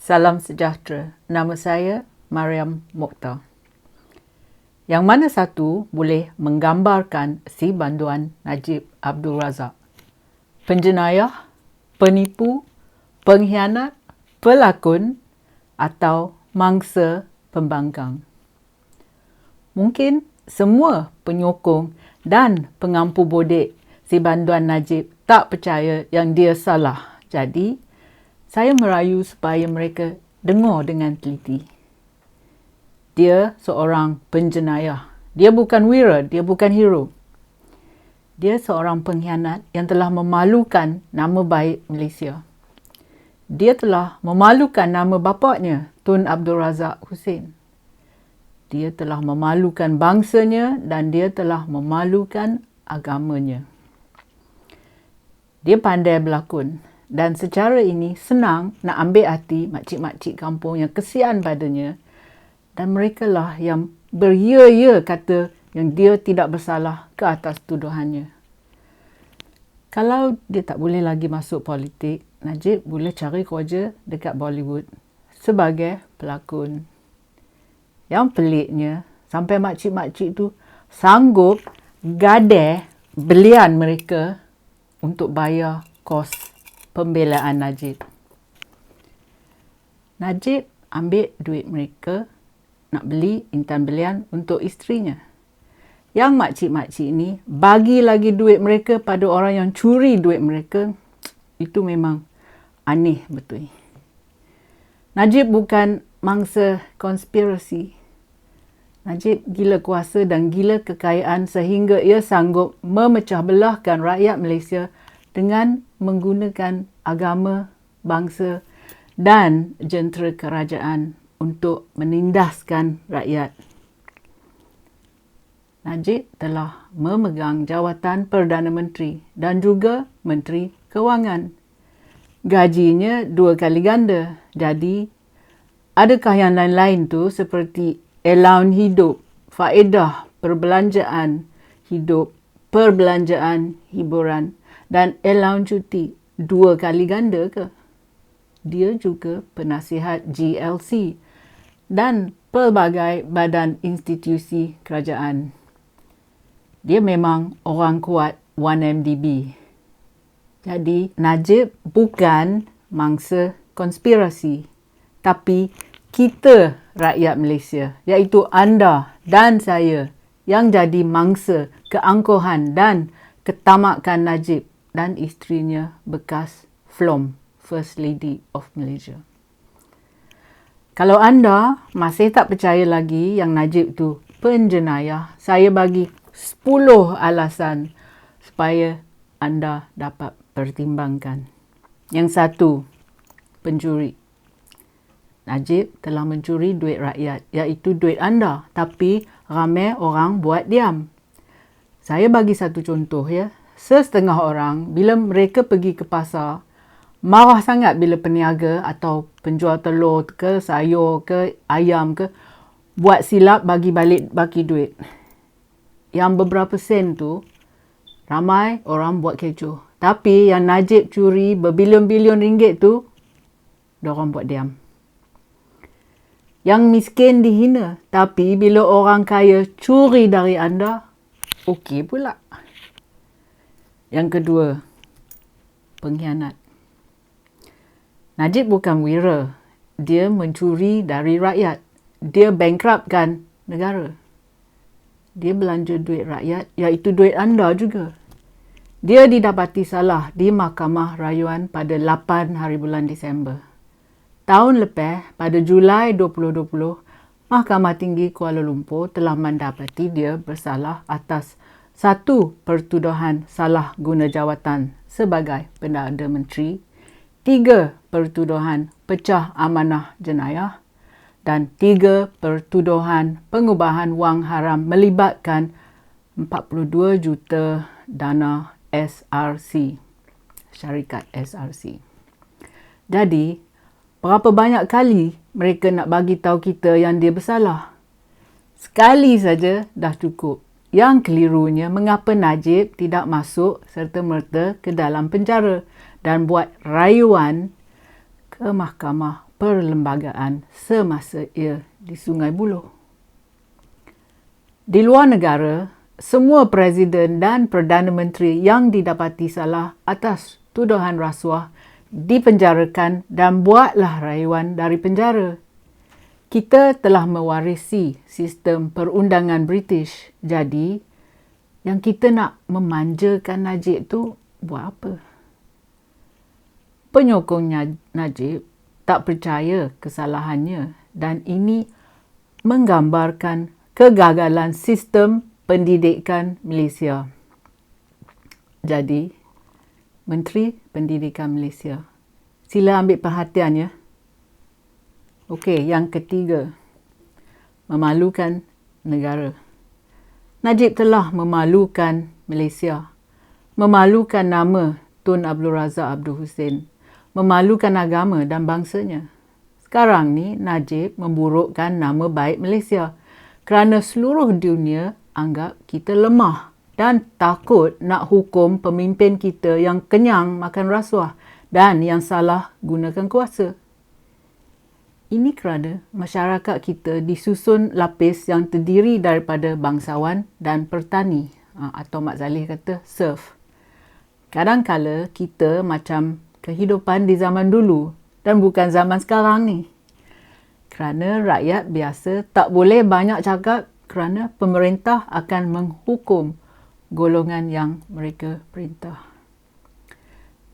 Salam sejahtera. Nama saya Mariam Mokhtar. Yang mana satu boleh menggambarkan si banduan Najib Abdul Razak? Penjenayah, penipu, pengkhianat, pelakon atau mangsa pembangkang? Mungkin semua penyokong dan pengampu bodek si banduan Najib tak percaya yang dia salah. Jadi, saya merayu supaya mereka dengar dengan teliti. Dia seorang penjenayah. Dia bukan wira, dia bukan hero. Dia seorang pengkhianat yang telah memalukan nama baik Malaysia. Dia telah memalukan nama bapaknya, Tun Abdul Razak Husin. Dia telah memalukan bangsanya dan dia telah memalukan agamanya. Dia pandai berlakon dan secara ini senang nak ambil hati makcik-makcik kampung yang kesian padanya, dan mereka lah yang beria-ia kata yang dia tidak bersalah ke atas tuduhannya. Kalau dia tak boleh lagi masuk politik, Najib boleh cari kerja dekat Bollywood sebagai pelakon. Yang peliknya, sampai makcik-makcik tu sanggup gadai belian mereka untuk bayar kos pembelaan Najib. Najib ambil duit mereka nak beli intan belian untuk isterinya. Yang makcik-makcik ni bagi lagi duit mereka pada orang yang curi duit mereka. Itu memang aneh betul. Najib bukan mangsa konspirasi. Najib gila kuasa dan gila kekayaan sehingga ia sanggup memecah belahkan rakyat Malaysia dengan menggunakan agama, bangsa dan jentera kerajaan untuk menindaskan rakyat. Najib telah memegang jawatan Perdana Menteri dan juga Menteri Kewangan. Gajinya 2 kali ganda. Jadi, adakah yang lain-lain tu seperti allowance hidup, faedah perbelanjaan hidup, perbelanjaan hiburan dan allowance cuti 2 kali ganda ke? Dia juga penasihat GLC dan pelbagai badan institusi kerajaan. Dia memang orang kuat 1MDB. Jadi, Najib bukan mangsa konspirasi, tapi kita rakyat Malaysia, iaitu anda dan saya, yang jadi mangsa keangkuhan dan ketamakan Najib dan isterinya bekas FLOM, First Lady of Malaysia. Kalau anda masih tak percaya lagi yang Najib tu penjenayah, saya bagi 10 alasan supaya anda dapat pertimbangkan. Yang satu, pencuri. Najib telah mencuri duit rakyat, iaitu duit anda, tapi ramai orang buat diam. Saya bagi satu contoh ya. Setengah orang bila mereka pergi ke pasar, marah sangat bila peniaga atau penjual telur ke, sayur ke, ayam ke buat silap bagi duit. Yang beberapa sen tu, ramai orang buat kecoh. Tapi yang Najib curi berbilion-bilion ringgit tu, diorang buat diam. Yang miskin dihina, tapi bila orang kaya curi dari anda, okey pula. Yang kedua, pengkhianat. Najib bukan wira. Dia mencuri dari rakyat. Dia bankruptkan negara. Dia belanja duit rakyat, iaitu duit anda juga. Dia didapati salah di Mahkamah Rayuan pada 8 hari bulan Disember. Tahun lepas, pada Julai 2020, Mahkamah Tinggi Kuala Lumpur telah mendapati dia bersalah atas 1 pertuduhan salah guna jawatan sebagai Perdana Menteri, 3 pertuduhan pecah amanah jenayah dan 3 pertuduhan pengubahan wang haram melibatkan 42 juta dana SRC, syarikat SRC. Jadi, berapa banyak kali mereka nak bagi tahu kita yang dia bersalah? Sekali saja dah cukup. Yang kelirunya, mengapa Najib tidak masuk serta-merta ke dalam penjara dan buat rayuan ke Mahkamah perlembagaan semasa ia di Sungai Buloh. Di luar negara, semua presiden dan perdana menteri yang didapati salah atas tuduhan rasuah dipenjarakan dan buatlah rayuan dari penjara. Kita telah mewarisi sistem perundangan British. Jadi, yang kita nak memanjakan Najib tu buat apa? Penyokong Najib tak percaya kesalahannya dan ini menggambarkan kegagalan sistem pendidikan Malaysia. Jadi, Menteri Pendidikan Malaysia, sila ambil perhatian ya. Okey, yang ketiga, memalukan negara. Najib telah memalukan Malaysia, memalukan nama Tun Abdul Razak Abdul Hussein, memalukan agama dan bangsanya. Sekarang ni Najib memburukkan nama baik Malaysia kerana seluruh dunia anggap kita lemah dan takut nak hukum pemimpin kita yang kenyang makan rasuah dan yang salah gunakan kuasa. Ini kerana masyarakat kita disusun lapis yang terdiri daripada bangsawan dan pertani, atau Mak Zalih kata serf. Kadang-kala kita macam kehidupan di zaman dulu dan bukan zaman sekarang ni. Kerana rakyat biasa tak boleh banyak cakap kerana pemerintah akan menghukum golongan yang mereka perintah.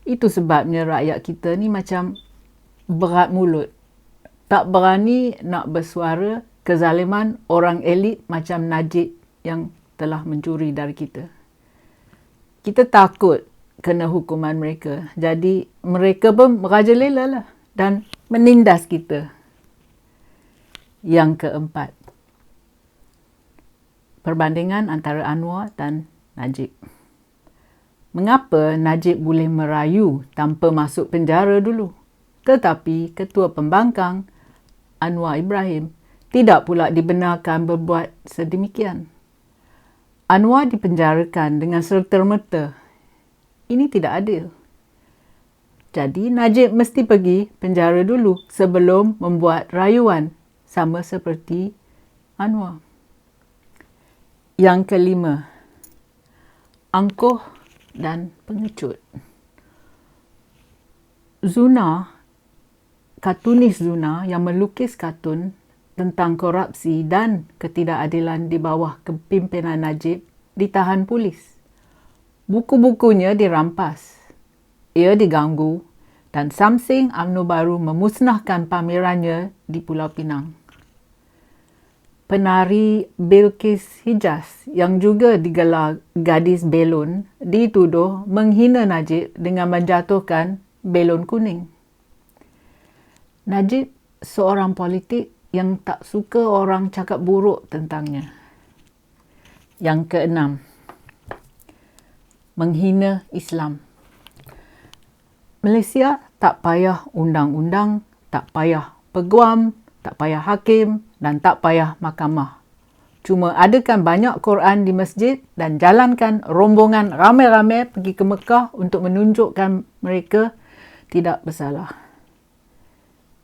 Itu sebabnya rakyat kita ni macam berat mulut. Tak berani nak bersuara kezaliman orang elit macam Najib yang telah mencuri dari kita. Kita takut kena hukuman mereka. Jadi mereka pun merajalela lah dan menindas kita. Yang keempat, perbandingan antara Anwar dan Najib. Mengapa Najib boleh merayu tanpa masuk penjara dulu? Tetapi Ketua Pembangkang Anwar Ibrahim tidak pula dibenarkan berbuat sedemikian. Anwar dipenjarakan dengan serta-merta. Ini tidak adil. Jadi Najib mesti pergi penjara dulu sebelum membuat rayuan sama seperti Anwar. Yang kelima, angkuh dan pengecut. Zuna, kartunis Zuna yang melukis kartun tentang korupsi dan ketidakadilan di bawah kepimpinan Najib ditahan polis. Buku-bukunya dirampas. Ia diganggu dan Samsing UMNO baru memusnahkan pamerannya di Pulau Pinang. Penari Bilqis Hijaz yang juga digelar Gadis Belon dituduh menghina Najib dengan menjatuhkan belon kuning. Najib seorang politik yang tak suka orang cakap buruk tentangnya. Yang keenam, menghina Islam. Malaysia tak payah undang-undang, tak payah peguam, tak payah hakim dan tak payah mahkamah. Cuma adakan banyak Quran di masjid dan jalankan rombongan ramai-ramai pergi ke Mekah untuk menunjukkan mereka tidak bersalah.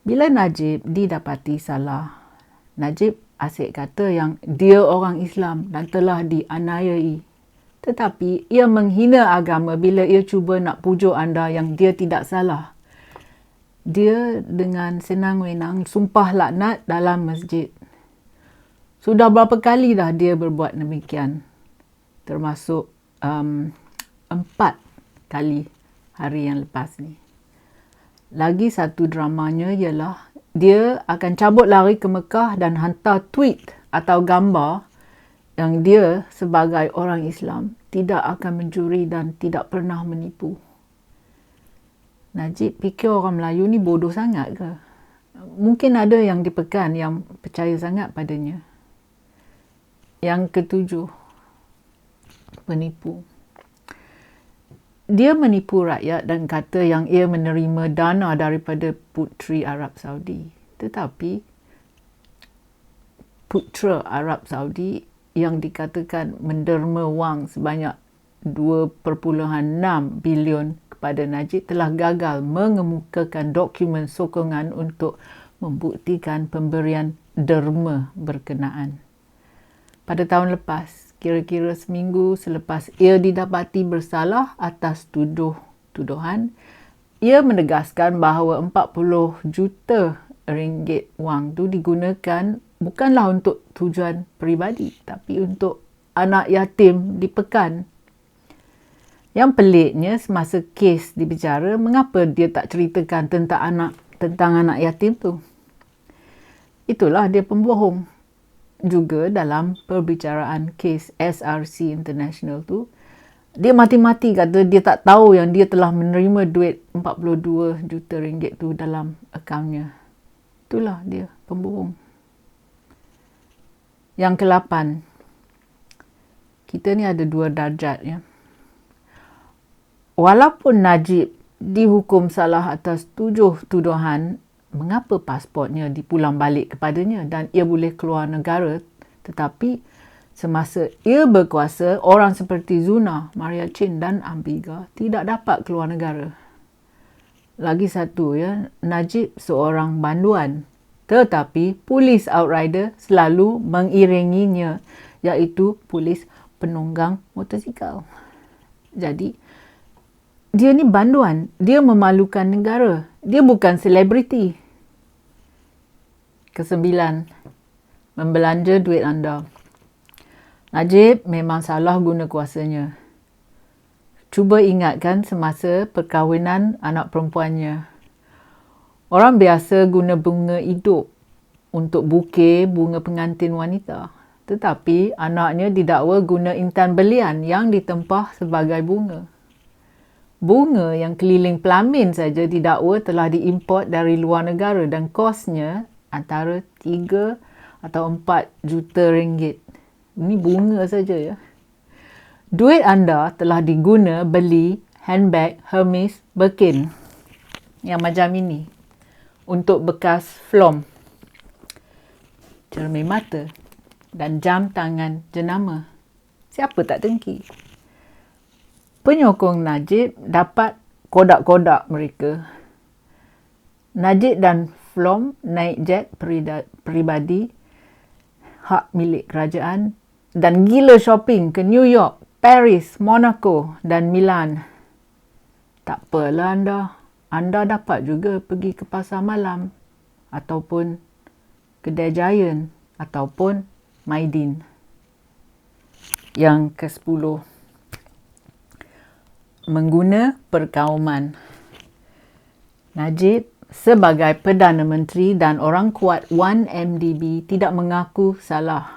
Bila Najib didapati salah, Najib asyik kata yang dia orang Islam dan telah dianiayai. Tetapi ia menghina agama bila ia cuba nak pujuk anda yang dia tidak salah. Dia dengan senang-wenang sumpah laknat dalam masjid. Sudah berapa kali dah dia berbuat demikian. Termasuk 4 kali hari yang lepas ni. Lagi satu dramanya ialah dia akan cabut lari ke Mekah dan hantar tweet atau gambar yang dia sebagai orang Islam tidak akan mencuri dan tidak pernah menipu. Najib fikir orang Melayu ni bodoh sangat ke? Mungkin ada yang di Pekan yang percaya sangat padanya. Yang ketujuh, penipu. Dia menipu rakyat dan kata yang ia menerima dana daripada Puteri Arab Saudi. Tetapi putera Arab Saudi yang dikatakan menderma wang sebanyak 2.6 bilion kepada Najib telah gagal mengemukakan dokumen sokongan untuk membuktikan pemberian derma berkenaan. Pada tahun lepas, kira-kira seminggu selepas ia didapati bersalah atas tuduhan, ia menegaskan bahawa 40 juta ringgit wang tu digunakan bukanlah untuk tujuan peribadi, tapi untuk anak yatim di Pekan. Yang peliknya, semasa kes dibicara, mengapa dia tak ceritakan tentang anak yatim tu? Itulah dia pembohong. Juga dalam perbicaraan kes SRC International tu, dia mati-mati kata dia tak tahu yang dia telah menerima duit 42 juta ringgit tu dalam akaunnya. Itulah dia pembohong. Yang ke-8, kita ni ada 2 darjat ya. Walaupun Najib dihukum salah atas 7 tuduhan, mengapa pasportnya dipulang balik kepadanya dan ia boleh keluar negara, tetapi semasa ia berkuasa, orang seperti Zuna, Maria Chin dan Ambiga tidak dapat keluar negara. Lagi satu ya, Najib seorang banduan, tetapi polis outrider selalu mengiringinya, iaitu polis penunggang motosikal. Jadi, dia ni banduan, dia memalukan negara, dia bukan selebriti. Ke-9, membelanja duit anda. Najib memang salah guna kuasanya. Cuba ingatkan semasa perkahwinan anak perempuannya. Orang biasa guna bunga hidup untuk bukeh bunga pengantin wanita. Tetapi anaknya didakwa guna intan belian yang ditempah sebagai bunga. Bunga yang keliling pelamin saja didakwa telah diimport dari luar negara dan kosnya antara 3 atau 4 juta ringgit. Ini bunga saja ya. Duit anda telah diguna beli handbag Hermes Birkin yang macam ini untuk bekas flom, cermin mata dan jam tangan jenama. Siapa tak dengki? Penyokong Najib dapat kodak-kodak mereka. Najib dan Flom naik jet peribadi, hak milik kerajaan, dan gila shopping ke New York, Paris, Monaco dan Milan. Tak apalah anda dapat juga pergi ke pasar malam ataupun kedai Giant ataupun Maidin. Yang ke-10, mengguna perkauman. Najib sebagai Perdana Menteri dan orang kuat 1MDB tidak mengaku salah.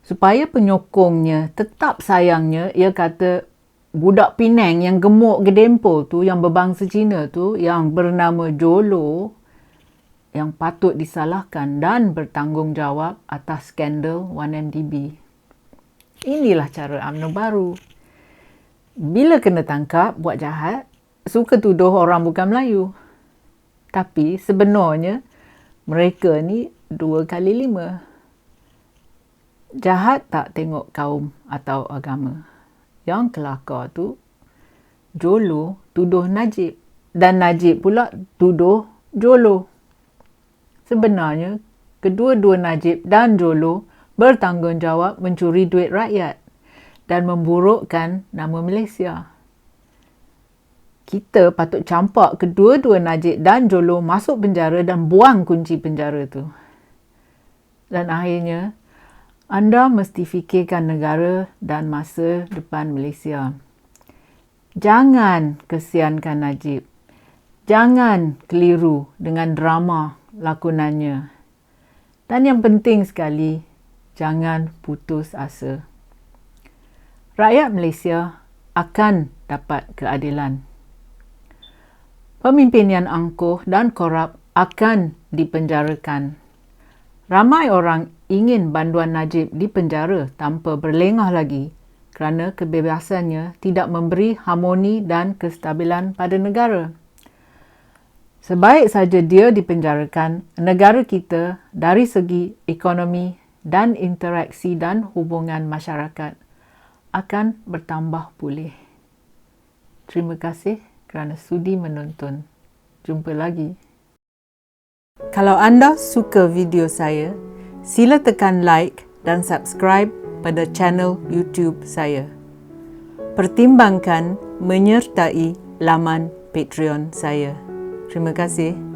Supaya penyokongnya tetap sayangnya, ia kata budak Penang yang gemuk gedempul tu, yang berbangsa Cina tu, yang bernama Jolo, yang patut disalahkan dan bertanggungjawab atas skandal 1MDB. Inilah cara UMNO baru. Bila kena tangkap buat jahat, suka tuduh orang bukan Melayu. Tapi sebenarnya mereka ni 2 kali 5. Jahat tak tengok kaum atau agama. Yang kelakar tu, Jolo tuduh Najib dan Najib pula tuduh Jolo. Sebenarnya, kedua-dua Najib dan Jolo bertanggungjawab mencuri duit rakyat dan memburukkan nama Malaysia. Kita patut campak kedua-dua Najib dan Jolo masuk penjara dan buang kunci penjara tu. Dan akhirnya, anda mesti fikirkan negara dan masa depan Malaysia. Jangan kesiankan Najib. Jangan keliru dengan drama lakonannya. Dan yang penting sekali, jangan putus asa. Rakyat Malaysia akan dapat keadilan. Pemimpin yang angkuh dan korup akan dipenjarakan. Ramai orang ingin banduan Najib dipenjara tanpa berlengah lagi kerana kebebasannya tidak memberi harmoni dan kestabilan pada negara. Sebaik saja dia dipenjarakan, negara kita dari segi ekonomi dan interaksi dan hubungan masyarakat akan bertambah pulih. Terima kasih kerana sudi menonton. Jumpa lagi. Kalau anda suka video saya, sila tekan like dan subscribe pada channel YouTube saya. Pertimbangkan menyertai laman Patreon saya. Terima kasih.